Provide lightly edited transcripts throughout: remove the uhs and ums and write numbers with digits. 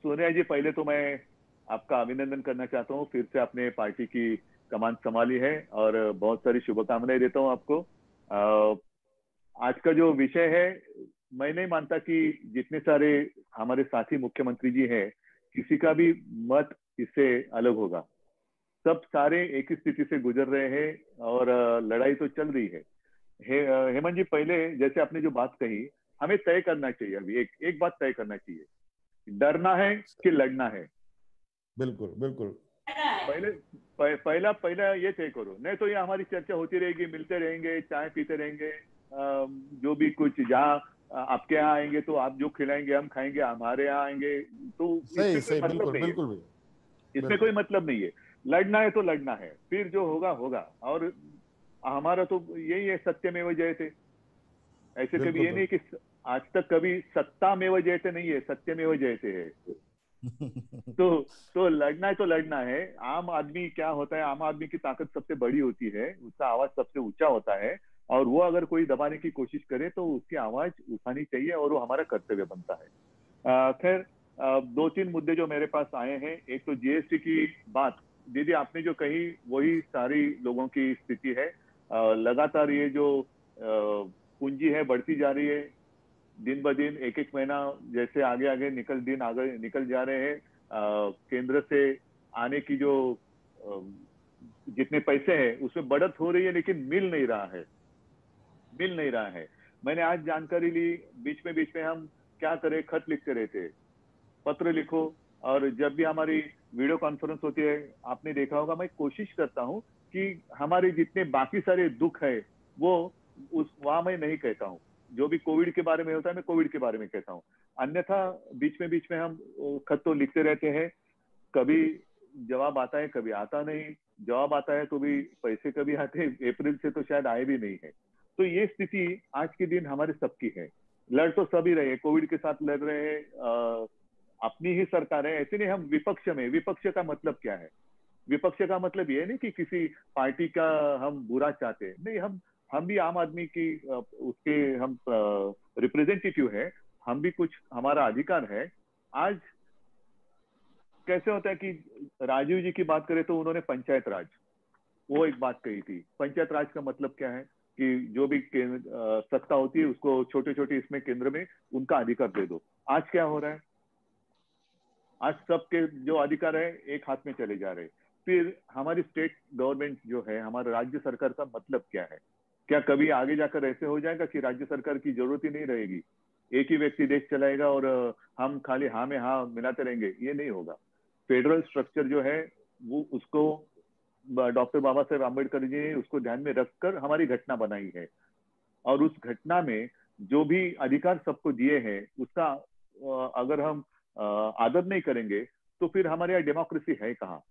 सोनिया जी, पहले तो मैं आपका अभिनंदन करना चाहता हूँ, फिर से आपने पार्टी की कमान संभाली है और बहुत सारी शुभकामनाएं देता हूँ आपको। आज का जो विषय है, मैं नहीं मानता कि जितने सारे हमारे साथी मुख्यमंत्री जी हैं, किसी का भी मत इससे अलग होगा। सब सारे एक ही स्थिति से गुजर रहे हैं और लड़ाई तो चल रही है। हेमंत जी, पहले जैसे आपने जो बात कही, हमें तय करना चाहिए, अभी एक एक बात तय करना चाहिए, डरना है कि लड़ना है। बिल्कुल बिल्कुल। पहले पहला पहला ये तय करो, नहीं तो ये हमारी चर्चा होती रहेगी, मिलते रहेंगे, चाय पीते रहेंगे, जो भी कुछ, जहाँ आपके यहाँ आएंगे तो आप जो खिलाएंगे हम खाएंगे, हमारे यहाँ आएंगे तो सही इसमें कोई सही, मतलब बिल्कुल नहीं है। बिल्कुल भैया, इसमें कोई बिल्कुल। मतलब नहीं है। लड़ना है तो लड़ना है, फिर जो होगा होगा। और हमारा तो यही है, सत्यमेव जयते। ऐसे कभी बिल्कुल ये नहीं बिल्कुल। कि आज तक कभी सत्तामेव जयते नहीं है, सत्यमेव जयते है। तो तो लड़ना है तो लड़ना है। आम आदमी क्या होता है, आम आदमी की ताकत सबसे बड़ी होती है, उसका आवाज सबसे ऊंचा होता है, और वो अगर कोई दबाने की कोशिश करे तो उसकी आवाज उठानी चाहिए, और वो हमारा कर्तव्य बनता है। खैर, दो तीन मुद्दे जो मेरे पास आए हैं, एक तो जीएसटी की बात। दीदी, आपने जो कही वही सारी लोगों की स्थिति है। लगातार ये जो पूंजी है बढ़ती जा रही है, दिन ब दिन, एक एक महीना जैसे आगे आगे दिन आगे निकल जा रहे हैं। केंद्र से आने की जो अ, जितने पैसे हैं उसमें बढ़त हो रही है, लेकिन मिल नहीं रहा है। मैंने आज जानकारी ली, बीच में हम क्या करें, खत लिखते रहते, पत्र लिखो। और जब भी हमारी वीडियो कॉन्फ्रेंस होती है, आपने देखा होगा, मैं कोशिश करता हूँ कि हमारे जितने बाकी सारे दुख है वो उस वहां मैं नहीं कहता हूँ। जो भी कोविड के बारे में होता है, मैं कोविड के बारे में कहता हूँ। अन्यथा बीच में हम खत तो लिखते रहते हैं। कभी जवाब आता है, कभी आता नहीं। जवाब आता है तो भी पैसे कभी आते हैं, अप्रैल से तो शायद आए भी नहीं है। तो ये स्थिति आज के दिन हमारे सबकी है। लड़ तो सभी रहे हैं, कोविड के साथ लड़ रहे हैं। अपनी ही सरकार है, ऐसे नहीं हम विपक्ष में। विपक्ष का मतलब क्या है? विपक्ष का मतलब ये नहीं कि किसी पार्टी का हम बुरा चाहते हैं, नहीं। हम भी आम आदमी की उसके हम रिप्रेजेंटेटिव है। हम भी कुछ, हमारा अधिकार है। आज कैसे होता है कि राजीव जी की बात करें तो उन्होंने पंचायत राज, वो एक बात कही थी। पंचायत राज का मतलब क्या है कि जो भी सत्ता होती है उसको छोटे छोटे इसमें केंद्र में उनका अधिकार दे दो। आज क्या हो रहा है? आज सबके जो अधिकार है एक हाथ में चले जा रहे हैं। फिर हमारी स्टेट गवर्नमेंट जो है, हमारा राज्य सरकार का मतलब क्या है? क्या कभी आगे जाकर ऐसे हो जाएगा कि राज्य सरकार की जरूरत ही नहीं रहेगी, एक ही व्यक्ति देश चलाएगा और हम खाली हाँ में हाँ मिलाते रहेंगे? ये नहीं होगा। फेडरल स्ट्रक्चर जो है वो, उसको डॉक्टर बाबा साहेब आम्बेडकर जी ने उसको ध्यान में रखकर हमारी घटना बनाई है। और उस घटना में जो भी अधिकार सबको दिए हैं उसका अगर हम आदर नहीं करेंगे तो फिर हमारे यहाँ डेमोक्रेसी है कहाँ?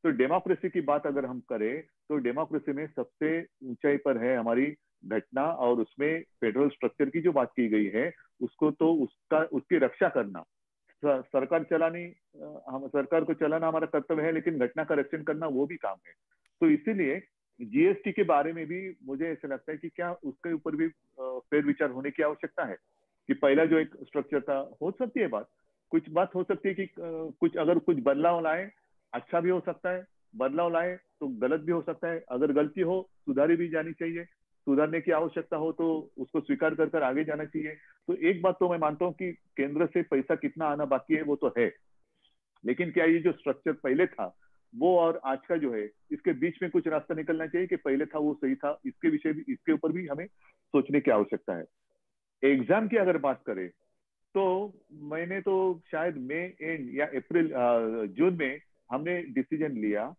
तो डेमोक्रेसी की बात अगर हम करें तो डेमोक्रेसी में सबसे ऊंचाई पर है हमारी घटना, और उसमें फेडरल स्ट्रक्चर की जो बात की गई है उसको तो उसका उसकी रक्षा करना, सरकार चलानी, हम सरकार को चलाना हमारा कर्तव्य है, लेकिन घटना का रक्षण करना वो भी काम है। तो इसीलिए जीएसटी के बारे में भी मुझे ऐसा लगता है कि क्या उसके ऊपर भी फेर विचार होने की आवश्यकता है। कि पहला जो एक स्ट्रक्चर था, हो सकती है बात, कुछ बात हो सकती है कि कुछ अगर कुछ बदलाव लाए, अच्छा भी हो सकता है। बदलाव लाए तो गलत भी हो सकता है। अगर गलती हो, सुधारी भी जानी चाहिए। सुधारने की आवश्यकता हो तो उसको स्वीकार कर कर आगे जाना चाहिए। तो एक बात तो मैं मानता हूँ कि केंद्र से पैसा कितना आना बाकी है वो तो है, लेकिन क्या ये जो स्ट्रक्चर पहले था वो और आज का जो है, इसके बीच में कुछ रास्ता निकलना चाहिए कि पहले था वो सही था? इसके विषय भी, इसके ऊपर भी हमें सोचने की आवश्यकता है। एग्जाम की अगर बात करें तो मैंने तो शायद मई एंड या अप्रैल जून में हमने डिसीजन लिया,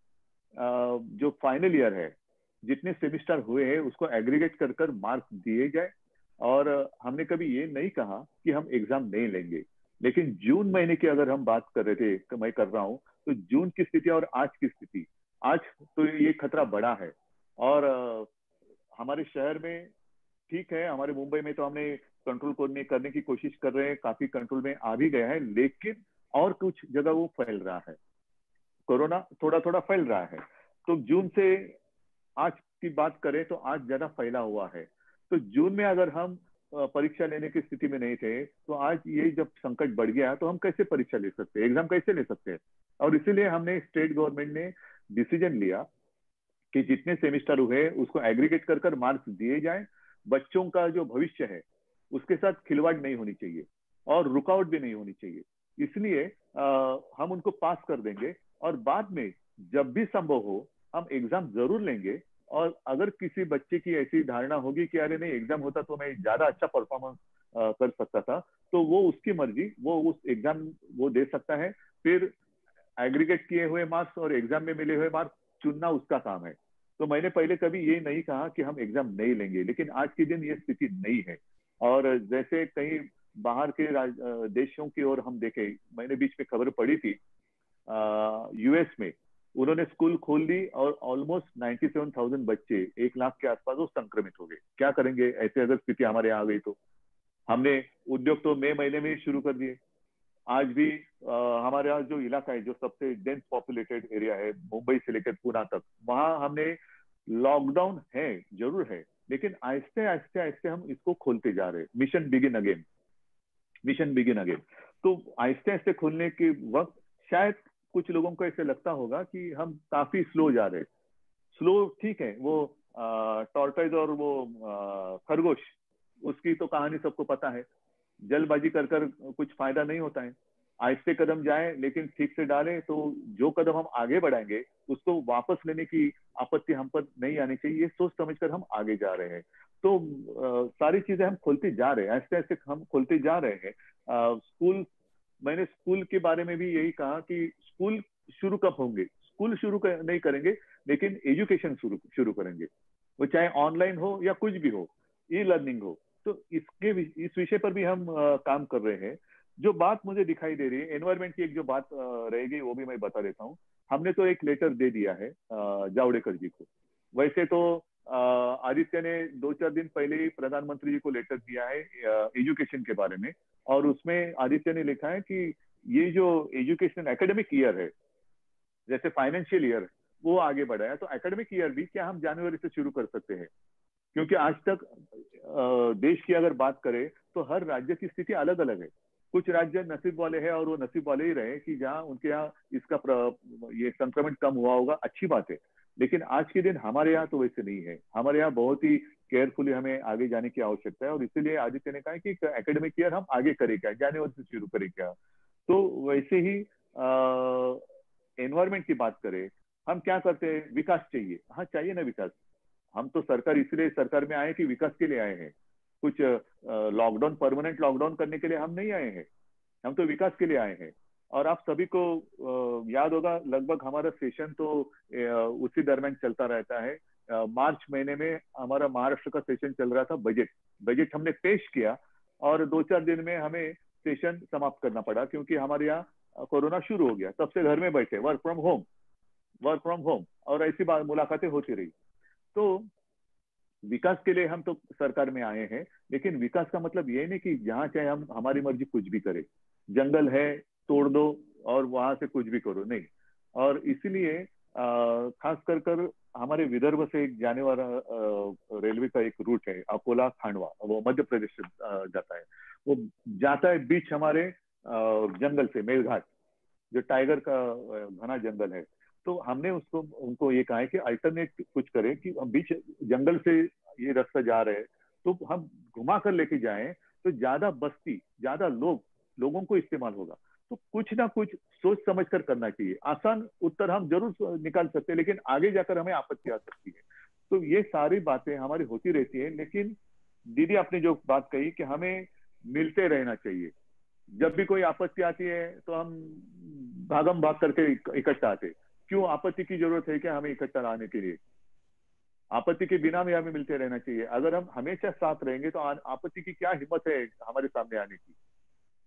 जो फाइनल ईयर है, जितने सेमिस्टर हुए हैं उसको एग्रीगेट कर कर मार्क्स दिए जाए। और हमने कभी ये नहीं कहा कि हम एग्जाम नहीं लेंगे। लेकिन जून महीने की अगर हम बात कर रहे थे, मैं कर रहा हूँ, तो जून की स्थिति और आज की स्थिति, आज तो ये खतरा बड़ा है। और हमारे शहर में ठीक है, हमारे मुंबई में तो हमने कंट्रोल करने की कोशिश कर रहे हैं, काफी कंट्रोल में आ भी गया है, लेकिन और कुछ जगह वो फैल रहा है। कोरोना थोड़ा थोड़ा फैल रहा है। तो जून से आज की बात करें तो आज ज्यादा फैला हुआ है। तो जून में अगर हम परीक्षा लेने की स्थिति में नहीं थे, तो आज ये जब संकट बढ़ गया तो हम कैसे परीक्षा ले सकते हैं, एग्जाम कैसे ले सकते हैं। और इसीलिए हमने स्टेट गवर्नमेंट ने डिसीजन लिया कि जितने सेमिस्टर हुए उसको एग्रीगेट कर कर मार्क्स दिए जाएं। बच्चों का जो भविष्य है उसके साथ खिलवाड़ नहीं होनी चाहिए और रुकावट भी नहीं होनी चाहिए। इसलिए हम उनको पास कर देंगे और बाद में जब भी संभव हो हम एग्जाम जरूर लेंगे। और अगर किसी बच्चे की ऐसी धारणा होगी कि अरे नहीं एग्जाम होता तो मैं ज्यादा अच्छा परफॉर्मेंस कर सकता था, तो वो उसकी मर्जी, वो उस एग्जाम वो दे सकता है। फिर एग्रीगेट किए हुए मार्क्स और एग्जाम में मिले हुए मार्क्स चुनना उसका काम है। तो मैंने पहले कभी ये नहीं कहा कि हम एग्जाम नहीं लेंगे, लेकिन आज के दिन ये स्थिति नहीं है। और जैसे कहीं बाहर के देशों की ओर हम देखें, मैंने बीच में खबर पड़ी थी यूएस में उन्होंने स्कूल खोल दी और ऑलमोस्ट 97,000 बच्चे 1 लाख के आसपास वो संक्रमित हो गए। क्या करेंगे ऐसे अगर स्थिति हमारे यहाँ आ गई तो। हमने उद्योग तो मई महीने में ही शुरू कर दिए। आज भी हमारे यहाँ जो इलाका है जो सबसे डेंस पॉपुलेटेड एरिया है मुंबई से लेकर पुणे तक, वहां हमने लॉकडाउन है जरूर है, लेकिन आहिस्ते आहिस्ते आहिस्ते हम इसको खोलते जा रहे हैं। Mission begin again, mission begin again. तो आहिस्ते आहिस्ते खोलने के वक्त शायद कुछ लोगों को ऐसे लगता होगा कि हम काफी स्लो जा रहे हैं। स्लो ठीक है, वो टॉर्टोइज और वो खरगोश, उसकी तो कहानी सबको पता है। जल्दबाजी कर कर कुछ फायदा नहीं होता है। आहिस्ते कदम जाए लेकिन ठीक से डालें तो जो कदम हम आगे बढ़ाएंगे उसको वापस लेने की आपत्ति हम पर नहीं आनी चाहिए। ये सोच समझकर हम आगे जा रहे हैं। तो सारी चीजें हम खोलते जा रहे हैं, ऐसे ऐसे हम खोलते जा रहे हैं। स्कूल, मैंने स्कूल के बारे में भी यही कहा कि स्कूल शुरू कब होंगे, स्कूल शुरू नहीं करेंगे लेकिन एजुकेशन शुरू करेंगे, वो चाहे ऑनलाइन हो या कुछ भी हो, ई लर्निंग हो। तो इस विषय पर भी हम काम कर रहे हैं। जो बात मुझे दिखाई दे रही है एनवायरमेंट की, एक जो बात रहेगी वो भी मैं बता देता हूँ। हमने तो एक लेटर दे दिया है जावड़ेकर जी को। वैसे तो आदित्य ने 2-4 दिन पहले ही प्रधानमंत्री जी को लेटर दिया है एजुकेशन के बारे में, और उसमें आदित्य ने लिखा है कि ये जो एजुकेशन एकेडमिक ईयर है, जैसे फाइनेंशियल ईयर वो आगे बढ़ा है, तो एकेडमिक ईयर भी क्या हम जनवरी से शुरू कर सकते हैं। क्योंकि आज तक देश की अगर बात करें तो हर राज्य की स्थिति अलग अलग है। कुछ राज्य नसीब वाले हैं और वो नसीब वाले ही रहे कि जहाँ उनके यहाँ इसका ये संक्रमण कम हुआ होगा, अच्छी बात है। लेकिन आज के दिन हमारे यहाँ तो वैसे नहीं है। हमारे यहाँ बहुत ही केयरफुली हमें आगे जाने की आवश्यकता है, और इसीलिए आदित्य ने कहा कि एकेडमिक ईयर हम आगे करें क्या, जनवरी से शुरू करें क्या। तो वैसे ही एनवायरमेंट की बात करें, हम क्या करते हैं, विकास चाहिए। हाँ चाहिए ना विकास। हम तो सरकार इसलिए सरकार में आए कि विकास के लिए आए हैं। कुछ लॉकडाउन, परमानेंट लॉकडाउन करने के लिए हम नहीं आए हैं, हम तो विकास के लिए आए हैं। और आप सभी को याद होगा लगभग हमारा सेशन तो उसी दरमियान चलता रहता है। मार्च महीने में हमारा महाराष्ट्र का सेशन चल रहा था, बजट हमने पेश किया और 2-4 दिन में हमें सेशन समाप्त करना पड़ा, क्योंकि हमारे यहाँ कोरोना शुरू हो गया। तब से घर में बैठे, वर्क फ्रॉम होम, और ऐसी बात मुलाकातें होती रही। तो विकास के लिए हम तो सरकार में आए हैं, लेकिन विकास का मतलब ये नहीं कि जहां चाहे हम हमारी मर्जी कुछ भी करें, जंगल है तोड़ दो और वहां से कुछ भी करो, नहीं। और इसीलिए खास कर हमारे विदर्भ से एक जाने वाला रेलवे का एक रूट है अकोला खांडवा, वो मध्य प्रदेश से जाता है। वो जाता है बीच हमारे जंगल से, मेलघाट, जो टाइगर का घना जंगल है। तो हमने उनको ये कहा है कि अल्टरनेट कुछ करें, कि हम बीच जंगल से ये रास्ता जा रहे हैं तो हम घुमा कर लेके जाएं तो ज्यादा बस्ती, ज्यादा लोगों को इस्तेमाल होगा। तो कुछ ना कुछ सोच समझ कर करना चाहिए। आसान उत्तर हम जरूर निकाल सकते हैं, लेकिन आगे जाकर हमें आपत्ति आ सकती है। तो ये सारी बातें हमारी होती रहती है। लेकिन दीदी आपने जो बात कही कि हमें मिलते रहना चाहिए। जब भी कोई आपत्ति आती है तो हम भागम भाग करके इकट्ठा आते। क्यों आपत्ति की जरूरत है क्या हमें इकट्ठा आने के लिए? आपत्ति के बिना भी हमें मिलते रहना चाहिए। अगर हम हमेशा साथ रहेंगे तो आपत्ति की क्या हिम्मत है हमारे सामने आने की।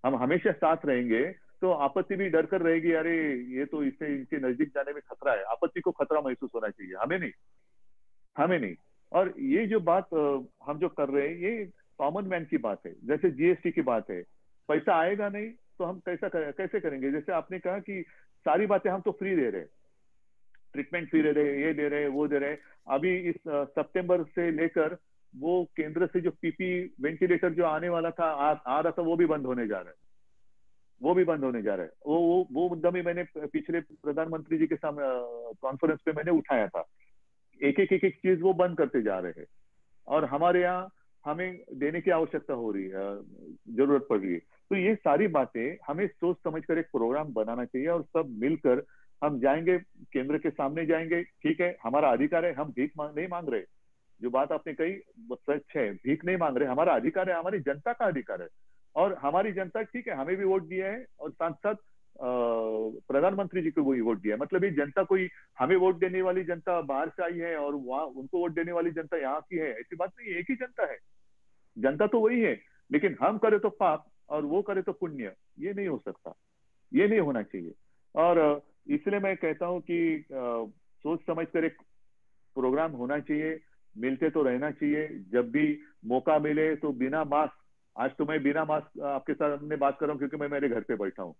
हम हमेशा साथ रहेंगे तो आपत्ति भी डर कर रहेगी, अरे ये तो इससे इनके नजदीक जाने में खतरा है। आपत्ति को खतरा महसूस होना चाहिए, हमें नहीं। और ये जो बात हम जो कर रहे हैं ये कॉमन मैन की बात है। जैसे जीएसटी की बात है, पैसा आएगा नहीं तो हम कैसे करेंगे। जैसे आपने कहा कि सारी बातें हम तो फ्री दे रहे हैं, ट्रीटमेंट फ्री दे रहे, ये दे रहे, वो दे रहे। अभी इस सितंबर से लेकर वो केंद्र से जो पीपी वेंटिलेटर जो आने वाला था, आ रहा था, वो भी बंद होने जा रहा है। वो भी बंद होने जा रहा है। वो मुद्दा भी मैंने पिछले प्रधानमंत्री जी के सामने कॉन्फ्रेंस पे मैंने उठाया था। एक एक चीज वो बंद करते जा रहे हैं, और हमारे यहाँ हमें देने की आवश्यकता हो रही है, जरूरत पड़ रही है। तो ये सारी बातें हमें सोच समझ कर एक प्रोग्राम बनाना चाहिए, और सब मिलकर हम जाएंगे, केंद्र के सामने जाएंगे। ठीक है, हमारा अधिकार है, हम भीख नहीं मांग रहे। जो बात आपने कही वो सच है, भीख नहीं मांग रहे, हमारा अधिकार है, हमारी जनता का अधिकार है। और हमारी जनता, ठीक है, हमें भी वोट दिया है, और साथ साथ प्रधानमंत्री जी को भी वोट दिया है। मतलब ये जनता कोई हमें वोट देने वाली जनता बाहर से आई है और वहां उनको वोट देने वाली जनता यहाँ की है, ऐसी बात नहीं है। एक ही जनता है, जनता तो वही है। लेकिन हम करे तो पाप और वो करे तो पुण्य, ये नहीं हो सकता, ये नहीं होना चाहिए। और इसलिए मैं कहता हूँ कि सोच समझ कर एक प्रोग्राम होना चाहिए, मिलते तो रहना चाहिए। जब भी मौका मिले तो बिना मास्क, आज तो मैं बिना मास्क आपके सामने बात कर रहा हूँ क्योंकि मैं मेरे घर पे बैठा हूँ।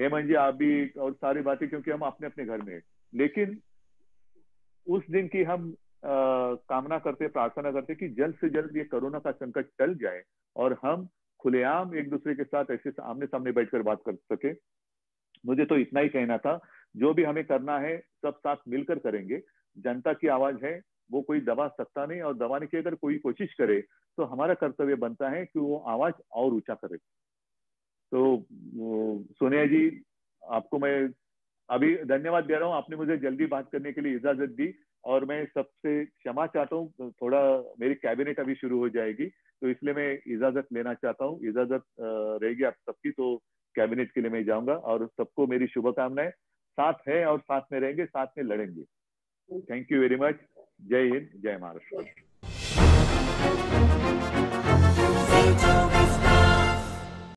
हेमंत जी, आप भी, और सारी बातें, क्योंकि हम अपने अपने घर में हैं। लेकिन उस दिन की हम कामना करते, प्रार्थना करते कि जल्द से जल्द ये कोरोना का संकट टल जाए, और हम खुलेआम एक दूसरे के साथ ऐसे आमने सामने बैठकर बात कर सके। मुझे तो इतना ही कहना था। जो भी हमें करना है सब साथ मिलकर करेंगे। जनता की आवाज है, वो कोई दबा सकता नहीं, और दबाने की अगर कोई कोशिश करे तो हमारा कर्तव्य बनता है कि वो आवाज और ऊंचा करे। तो सोनिया जी, आपको मैं अभी धन्यवाद दे रहा हूँ, आपने मुझे जल्दी बात करने के लिए इजाजत दी। और मैं सबसे क्षमा चाहता हूँ, थोड़ा मेरी कैबिनेट अभी शुरू हो जाएगी, तो इसलिए मैं इजाजत लेना चाहता हूँ। इजाजत रहेगी आप सबकी, तो कैबिनेट के लिए मैं जाऊंगा। और सबको मेरी शुभकामनाएं। साथ है और साथ में रहेंगे, साथ में लड़ेंगे। Thank you very much. जय हिंद, जय महाराष्ट्र।